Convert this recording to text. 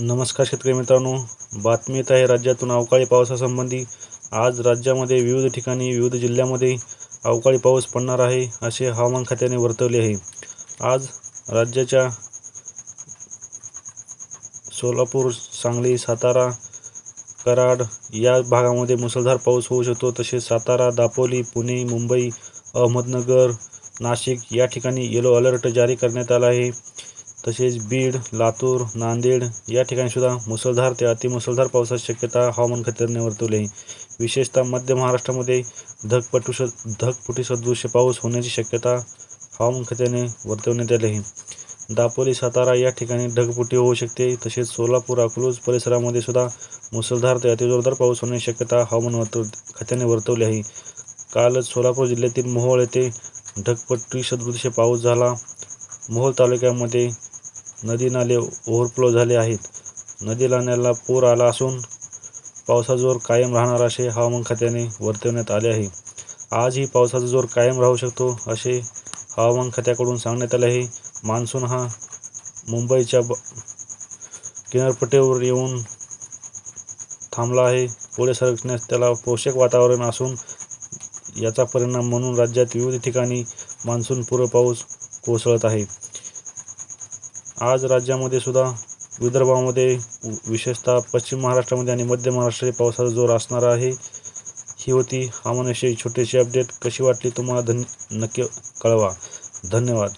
नमस्कार शेतकरी मित्रांनो, बातमी येत आहे राज्यातून अवकाळी पावसासंबंधी. आज राज्यामध्ये विविध ठिकाणी विविध जिल्ह्यामध्ये अवकाळी पाऊस पडणार आहे असे हवामान खात्याने वर्तवले आहे. आज राज्याच्या सोलापूर, सांगली, सातारा, कराड या भागामध्ये मुसळधार पाऊस होऊ शकतो. तसेच सातारा, दापोली, पुणे, मुंबई, अहमदनगर, नाशिक या ठिकाणी येलो अलर्ट जारी करण्यात आला आहे. तसेच बीड, लातूर, नांदेड या ठिकाणी सुद्धा मुसळधार ते अतिमुसळधार पावसाची शक्यता हवामान खात्याने वर्तवली आहे. विशेषतः मध्य महाराष्ट्रामध्ये ढगफुटी सदृश्य पाऊस होण्याची शक्यता हवामान खात्याने वर्तवण्यात आली आहे. दापोली, सातारा या ठिकाणी ढगफुटी होऊ शकते. तसेच सोलापूर, अकलूज परिसरामध्ये सुद्धा मुसळधार ते अतिजोरदार पाऊस होण्याची शक्यता हवामान खात्याने वर्तवली आहे. कालच सोलापूर जिल्ह्यातील मोहोळ येथे ढगफुटी सदृश्य पाऊस झाला. मोहोळ तालुक्यामध्ये नदी नाले ओव्हरफ्लो झाले आहेत. नदी नाल्यांना पूर आला असून पावसाचा जोर कायम राहणार असे हवामान खात्याने वर्तवण्यात आले आहे. आजही पावसाचा जोर कायम राहू शकतो असे हवामान खात्याकडून सांगण्यात आले आहे. मान्सून हा मुंबईच्या किनारपट्टीवर येऊन थांबला आहे. पुढे सरकण्यास त्याला पोषक वातावरण असून याचा परिणाम म्हणून राज्यात विविध ठिकाणी मान्सूनपूर्व पाऊस कोसळत आहे. आज राज्यामध्ये सुद्धा विदर्भामध्ये विशेषतः पश्चिम महाराष्ट्रामध्ये आणि मध्य महाराष्ट्रात पावसाचा जोर असणार आहे. ही होती हवामानाविषयी छोटीशी अपडेट. कशी वाटली तुम्हाला नक्की कळवा. धन्यवाद.